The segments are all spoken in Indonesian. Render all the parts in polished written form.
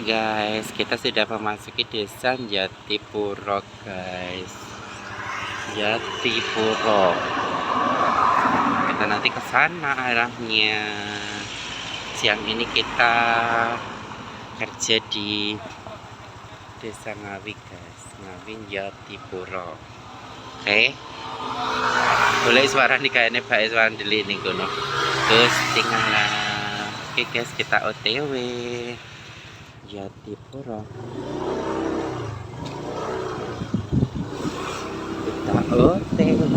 guys, kita sudah memasuki desa Jatipuro guys. Jatipuro. Kita nanti ke sana arahnya. Siang ini kita kerja di desa Ngawi guys. Ngawi Jatipuro. Oke. Boleh suara nih kayaknya baik suara deli nih kono. Terus tinggal lah. Oke guys, kita OTW Jatipuro. Kita OTW.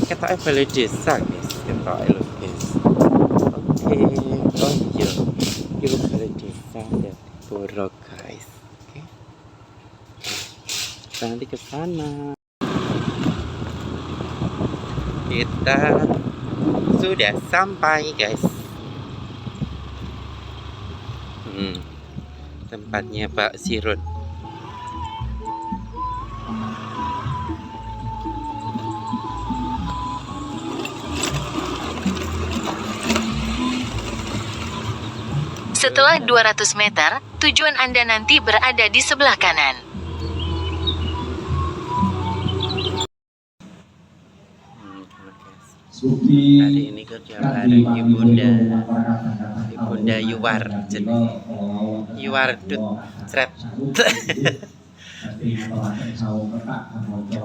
Kita balik desa guys. Kita elu guys. Oke. Oh iya. Kita balik desa Jatipuro guys. Oke. Kita nanti ke sana. Kita sudah sampai guys. Tempatnya Pak Sirut. Setelah 200 meter, tujuan Anda nanti berada di sebelah kanan. Hari ini kerja bareng Ibunda Yuwar Dut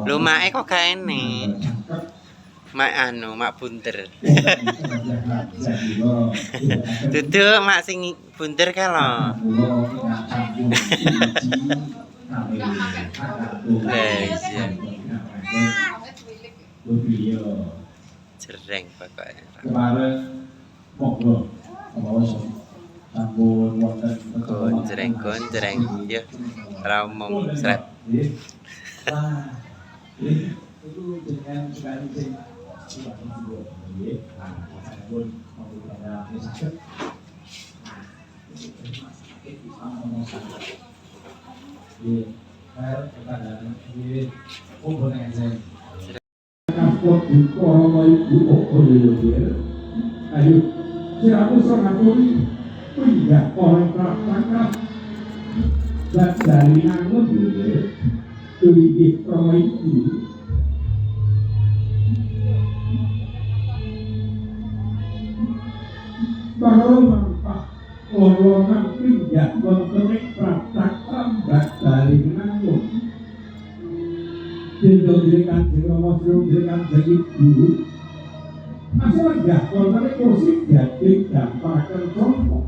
Lu mae kok kayak ini mak bunter duduk mak sing bunter ka lo Jereng pokoknya. Gonjreng ya. Ora omong sret. Ayo, siapa sangaturi pindah kontrak dan dari angon dulu tulis proyek ini bahwa mampak orang pindah kontrak praktek tambah dari angon diberikan diberikan jadi guru. Masalah kalau tadi kursi jadi dampakkan contoh.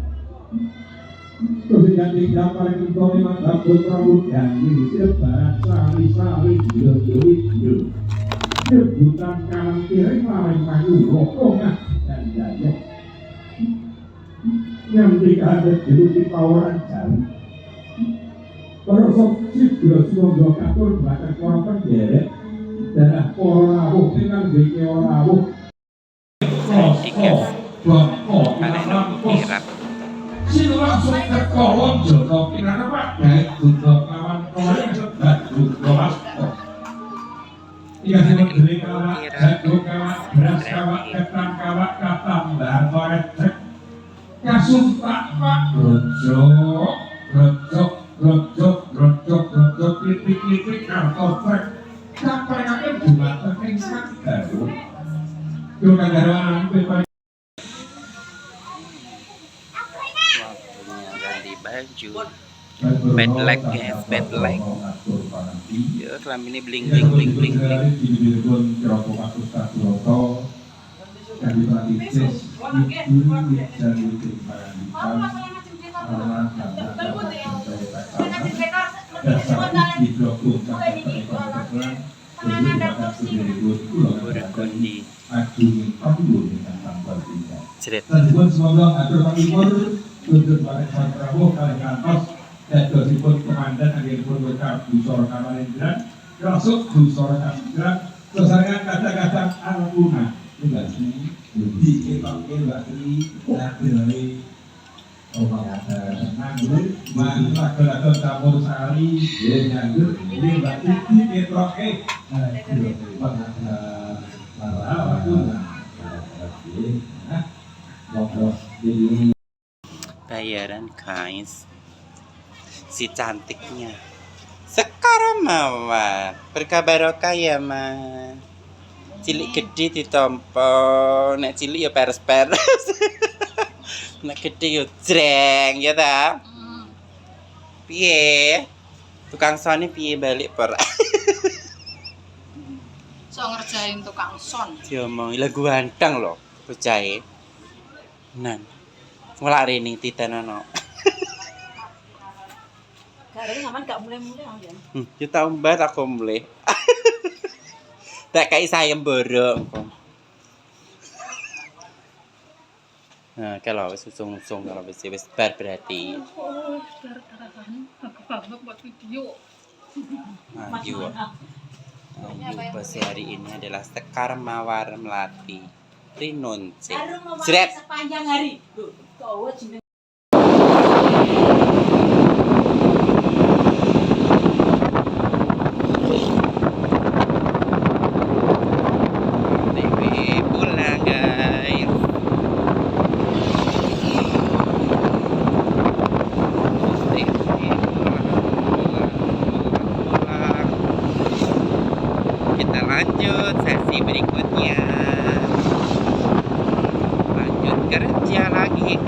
Kursi jadi dampakkan contoh memang dapat rambut yang ini sebarat sari biru. Rebutan kanan kiri maring kayu rokongan dan jajah. Yang jika ada di pawaran jari. Perosok sibuk semua katur bahkan orang penderet dan orang rawuh dengan beki orang rawuh. Sing langsung teko Jono kirane Pak Dae Dundo kawan kawane sebat Dundo Masto. Iya sing dhewe kawan jago kawan beras kawan ketan kawan katambahan korecek. Kasuntak Pak rojok titik kartotek. Sampaiake dumateng ing Sanggaru. Yo kanggaran pepan ganti baju bed leg guys, bed leg ya selama ini bling Burgundi Ceret. Semoga atur pangipun untuk pada saat Prabowo kali kantos dan dosipun komandan akhiripun berkah busor Kamalendran rasuk busor Kamalendran sesarengan kata-kata aluna enggak sih di ketok enggak sih dari nganggur lagu-lagu campur sari nganggur ini berarti ketroke bayaran guys, si cantiknya sekarang mawar berkabarokah ya mas, cilik gede ditompo, nek cilik ya peres-peres nek gede yo jreng ya ta. Piye? Tukang sone piye balik per? So ngerjain tukang son. Diomong lagu ganteng lho, bocahe. Nan. Ngelak rene titenono. Gareng aman gak mulai-mulai ya. Ya tau mbak aku mulai. Tak kayak saya borong. Nah, kalau usung-usung kalau wis bar berarti. Dar-darahan aku banget buat video. Ayu. Ayu bos hari ini adalah Sekar Mawar Melati Rinunce. Sret Sepanjang hari. Tuh, jeneng TV pulang guys. Kita lanjut sesi berikutnya. Lanjut kerja lagi.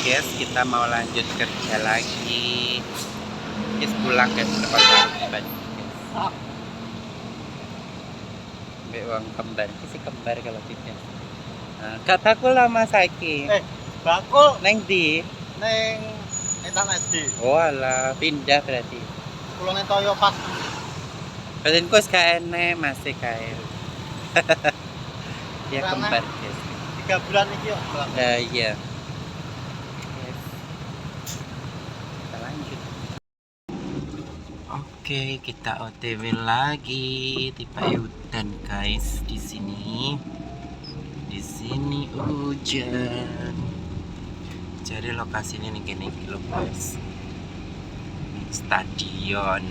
Guys, kita mau lanjut kerja lagi. Guys, pulang guys, lepas hari Mbak uang kembar, si kembar kalau tidak. Nah, gak bakul lama saiki. Bakul Neng di. neng Etan SD. Oh alah, pindah berarti. Kulo neng Toyo pas. Badan kos kene masih kae. Dia Karena- kembar guys. 3 bulan iki yo. Iya. Yes. Kita lanjut. Oke, kita OTW lagi di Payudan guys. Di sini hujan. Jadi lokasinya nih gini loh guys. Stadion.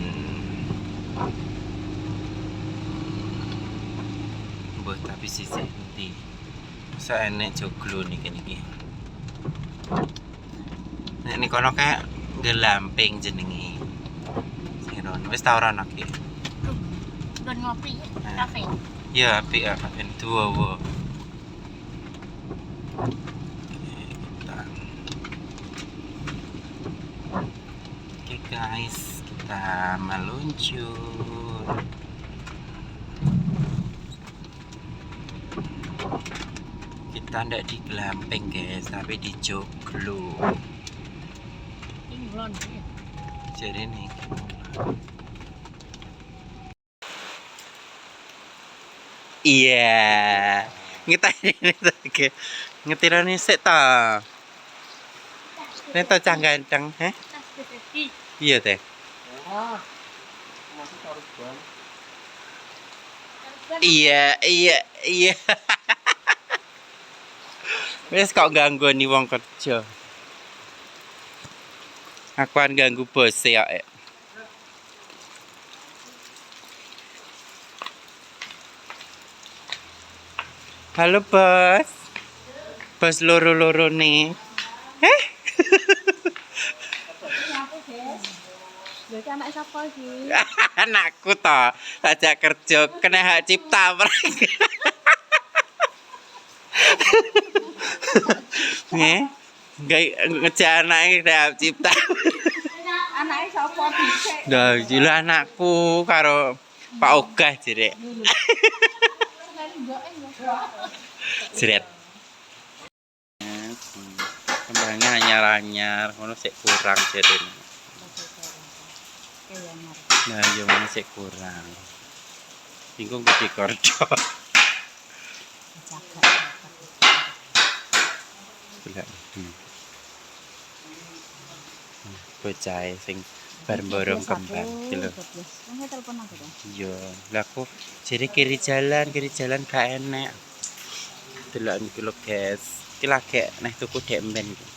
Boh tapi sisi nanti. Masa enek joglo nih gini gini. Nek nih kono kayak gelamping jenengi. Siron wis ta ora anak iki. dan ngopi kafe. Ya, apik ya, kafe dua wo. Oke guys, kita meluncur. Kita ndak di gelamping guys, tapi di joglo. Ini bulan. Jadi nih. Iya. Ngetani oke. Ngetirane sik ta. Nek ta cah ganteng, heh? Iya teh. Ah. Masih taruh ban. Iya. Wes kok ganggu nih wong kerja. Akuan ganggu bos ya. Halo bos. Bos loro-loro nih. Jadi anak siapa sih? Anakku toh, ajak kerja kena hak cipta mereka. Ngejak anaknya kena hak cipta. Anaknya siapa bisa? Dah, jila anakku karo Pak Ogah jere. Jeret. anyar-anyar, ngono sik kurang jarene. Nah, yo ngono sik kurang. Bingung gede kordo. Bocah sing bar borong kembang iki lho. Iya, lah kok jere kiri jalan gak enak. Delok iki lho, guys. Iki lagi neh tuku dek mben iki.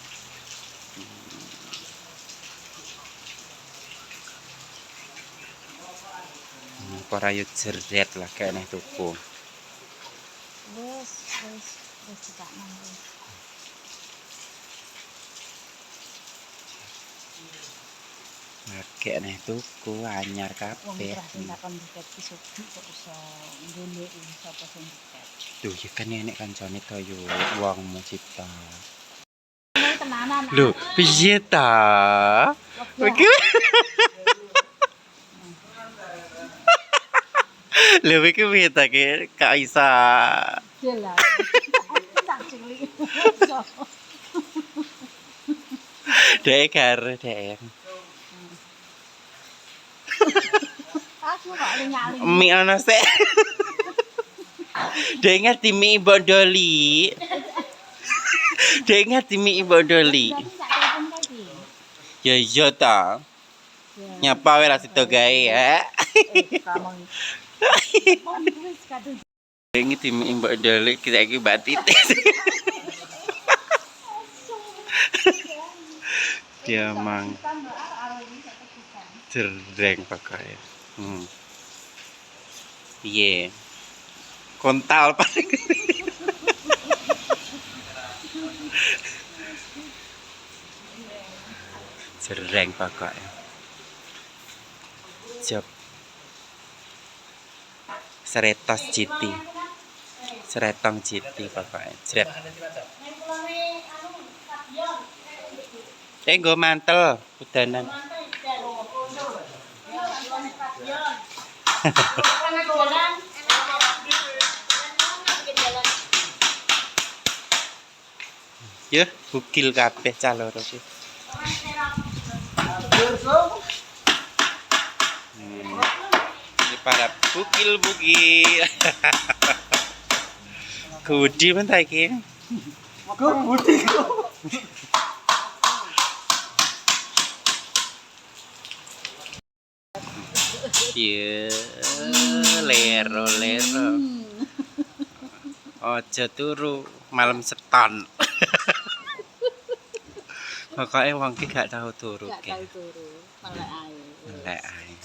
Ora yo jeret lah kayak neh tuku. Wes tak nang. Kayak neh tuku anyar Wong kabeh. terakhir takon tiket iso kok iso golek sapa sing tiket. Duh, ya kan enek kancane to yo wongmu cita. Mau tenanan. Lho, piye ta? Iki. Lho iki piye ta ki gak isa. Jelas. Tak cilik. Dek karo dek. Aku kok nyali. Mi ana sik. Dek ngerti mi Mbok Doli. Dek ngerti mi Mbok Doli. Ya iya ta. Nyapa wae ra sida gawe ya. Dek ngerti mi Mbok Doli saiki Mbak Titis. Dia mang jerdeng pakai. Iya. Kontal paling. Jerdeng pakai. Job. Seretos GT. Seretong GT pakai. Jret. Nggo mantel udanan. Ya, bukil kabeh cah loro iki. Ini para bukil-bukil. Gudi men ta iki. Gudi. Iya, lero. Ojo turu malam seton. Pokoknya wong ki gak tahu turu. Gak tahu turu, Melek ae.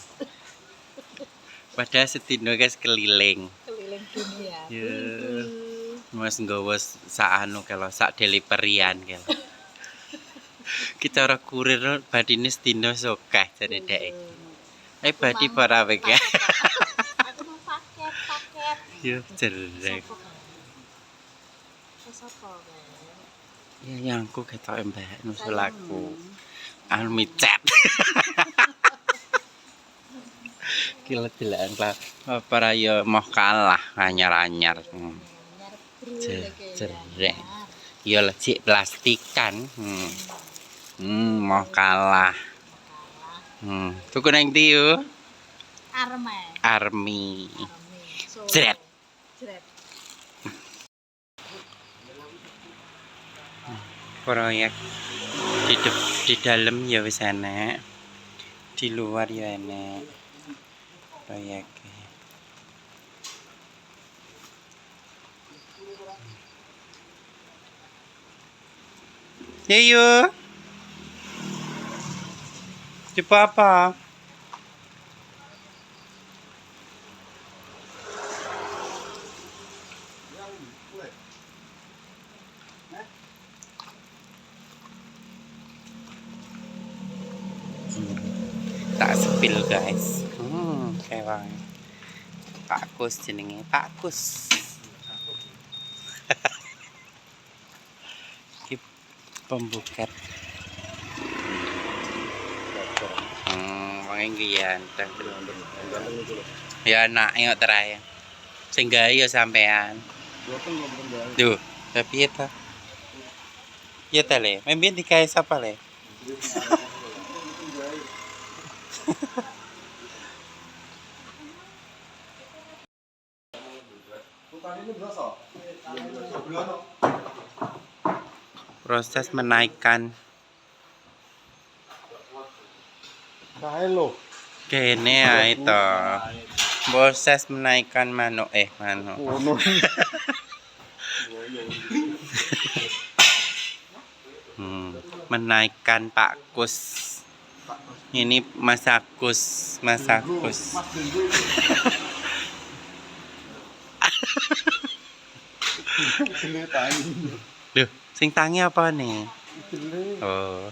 Padahal sedina guys keliling. Keliling dunia. Ya. Mas nggawa sak anu kalau sak deliperian kalau. Kita ora kurir badine sedina sokeh jane dek. Badi para wek ya. Aku mau paket. Yo jerek. Sopo Ya yangku ketok mbak nusul aku. Anu micet. Kila delan lah para yo mau kalah anyar-anyar. Jerek. Yo lecik plastikan. Mau kalah. Tuku nang ndi yo? Army. Jret. Proyek di dalam ya wis enak. Di luar ya enak. Proyek. Yo. Coba apa? Tak sepil guys. Kewang. Pak Kus jenenge, Pak Kus. Iki pembukat. Wong iki ya enteng. Ya anak yo terakhir. Sing gawe yo sampean. Duh, tapi eta. Ya ta le, mbien digawe sapa le? Proses menaikkan Kae lho. kene ae to. Proses menaikkan manuk manuk. Ngono. Menaikkan Pak Kus. Ini Mas Agus, Mas Agus. Duh, sing tangi apa nih? Oh.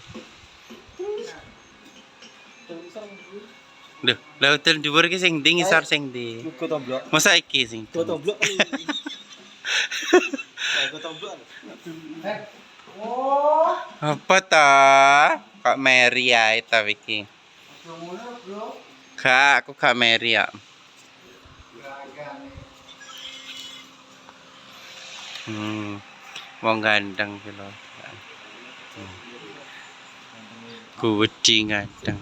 Duh, lautan dhuwur ki sing ndi ngisor sing ndi? Lugo tomblok. Masa iki sing ndi? Tomblok. Lugo tomblok. Apa ta? Kok Mary ae ta iki? Kak, aku gak Mary ya. Wong ganteng ki lho. Ku wedi ganteng.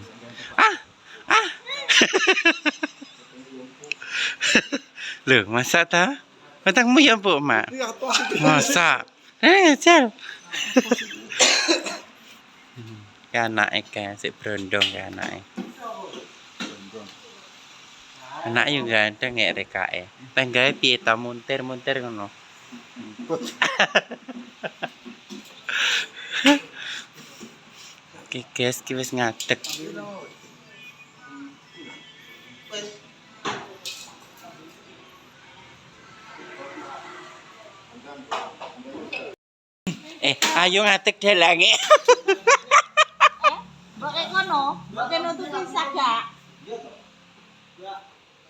Loh, masak ta? Matangmu ya, Mbok, Mak? Masak. Cel. Ka anake ka sik brondong ka anake. Anak yo ganteng nek rekake. Tenggae piye ta muntir-muntir ngono. Oke, guys, ki wis ngadeg. Ayo ngadeg dalange. Pakai ngono, pakai nutupi sagak.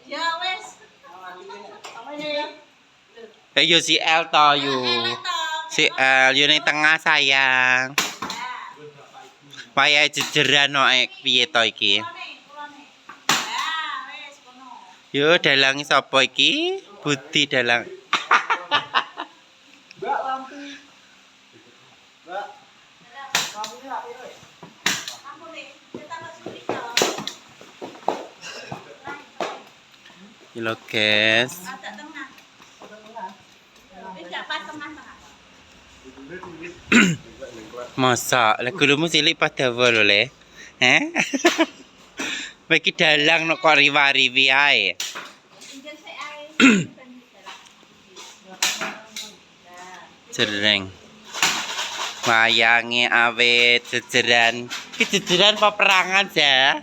Ya wes. Apa ini? Yo si L to yo. Si L yo ning tengah sayang. Wayahe jejeran no piye to iki? Yo dalange sapa iki? Budi dalang. Mbak lampu. Mbak. Lampunya apa ini? Halo guys. Masak, lah gulumu cilik pada wol le. Iki dalang no kok riwa-riwi ae. Jereng. Wayange awet jejeran. Iki jejeran peperangan ya.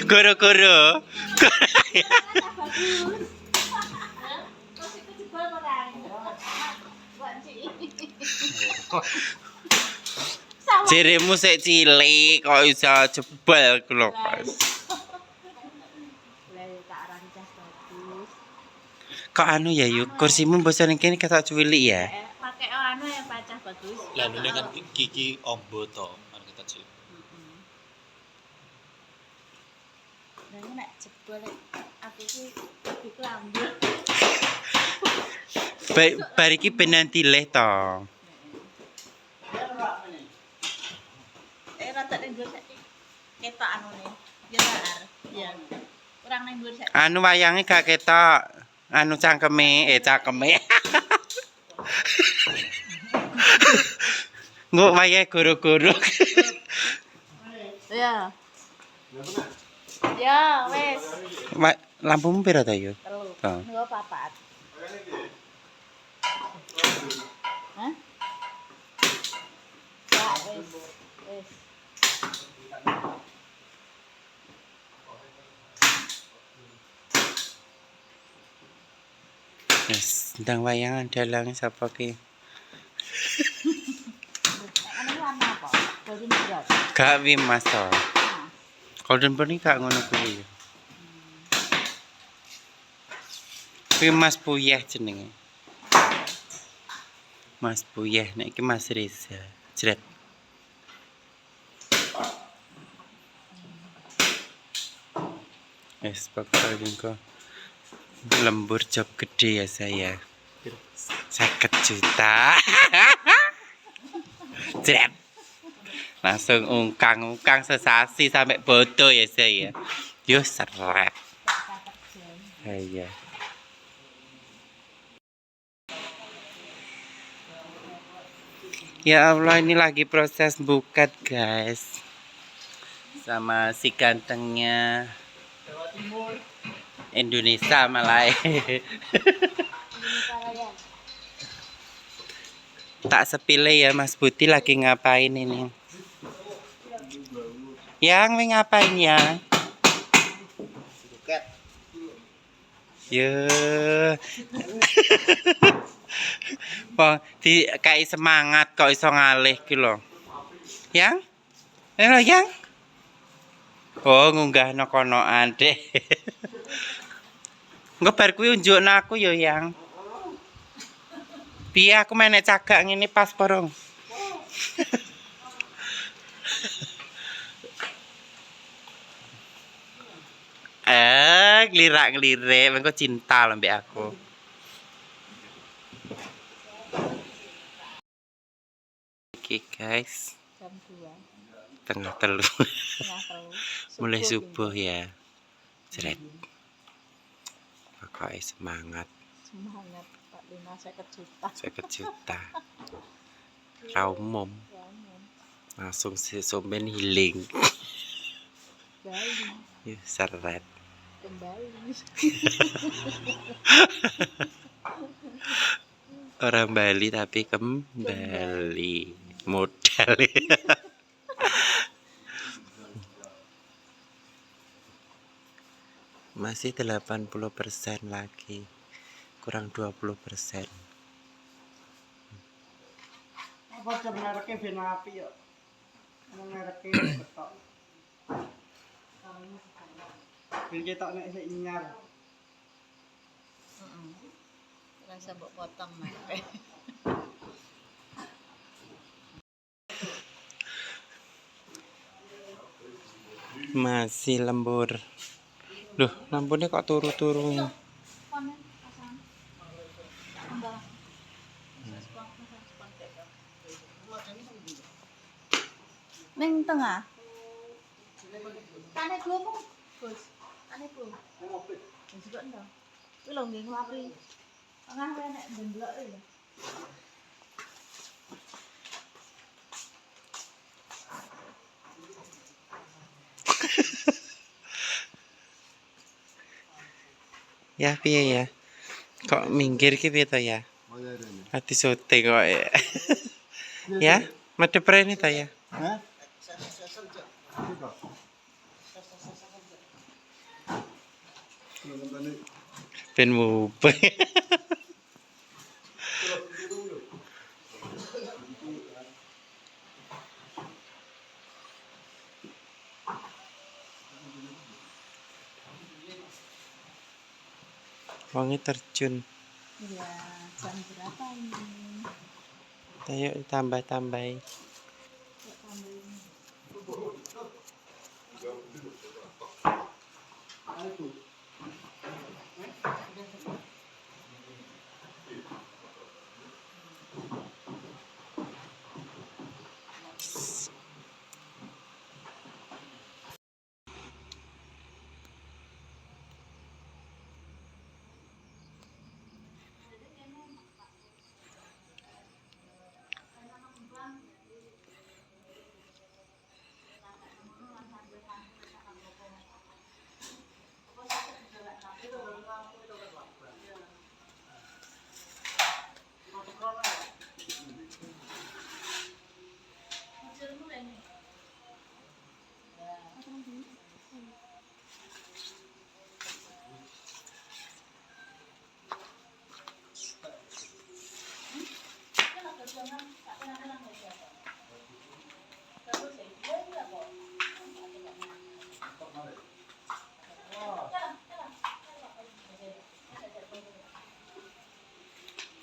Goro-goro. Jerimu sik cilik kok iso jebol lho. Kok anu ya yuk kursimu bosone kene ketok cuwilik ya. Pakai anu ya pacah bagus. Lah dulu kan gigi ombo to, kan kita cilik. Nah, ini nek jebol aku ki lebih kelambil. Bar iki ben nanti leh to. Rada ning dhuwur saiki. Ketok anune. Ya lar. Iya. Kurang ning dhuwur saiki. Anu wayange gak ketok. Anu cangkeme, cangkeme. Nggo wayahe goro-goro. Ya. Ya, wes. Lampumu pira ta yo? Telu. Oh. Niku papat. Hah? Ya, wes. Wes. Yes, ndang wayangan dalang sapa ki? Anu warna apa? Golden brown. Gak wi Mas to. Golden Brown iki gak ngono kuwi. Kuwi Mas Puyeh jenenge. Mas Puyeh nek iki Mas Reza. Jret. Pokoknya kok lembur job gede ya saya. 50 juta. Jret. Langsung ungkang sesasi sampai bodoh ya saya. Yo seret. Iya. Ya Allah, ini lagi proses bukat guys. Sama si gantengnya Indonesia malah. Tak sepilih ya Mas Budi lagi ngapain ini? Yang ngapain ya? Ya. Wah, di kayak semangat kok iso ngalih ki lho. Yang? Lho yang? Oh, ngunggahno konoan deh. Engko bar kuwi unjukno aku ya yang. Piye aku menek cagak ngene pas porong. Ngelirik engko cinta lho mbek aku. Oke guys, Jam 2. tengah telu. Tengah telu. Mulai subuh ya. Jret. Pokoknya semangat. Semangat Pak Lina 50 juta. 50 juta. Ra umum. Langsung si somben healing. Bali. Yuh, seret. Kembali. Orang Bali tapi kembali modal. Masih 80% lagi. Kurang 20%. Apa jam mereknya ben api ya? Mereknya ketok. Ben ketok nek sik nyar. Rasa mbok potong mek. Masih lembur. Loh, lampunya kok turu-turu. Ning tengah. Kane glomu, Bos. Kane glomu. Wis kok ndang. Kuwi lho nggih ngapri. Tengah wae nek ndelok lho. Ya piye ya? Kok minggir ki piye to ya? Ati syuting kok ya. Ya, madhep rene to ya. Hah? Ben mubeng. Wonge terjun. Iya, jam berapa ini? Ayo tambah-tambah. Yuk tambahin.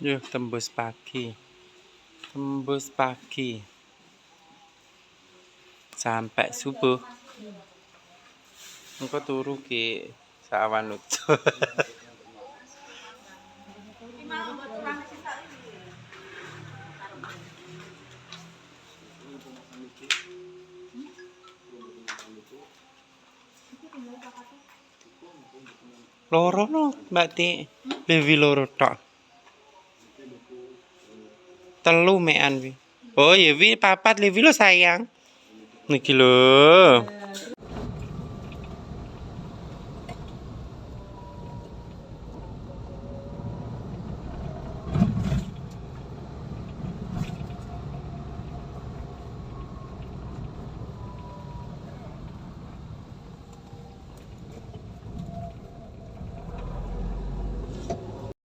Yuh, tembus pagi. Tembus pagi. Sampai subuh. Engko turu ki sawan utuh. Loro no, Mbak Ti. Lewi loro tok. Telu mean wi. Oh ya wi papat Lewi lo sayang. Niki lho.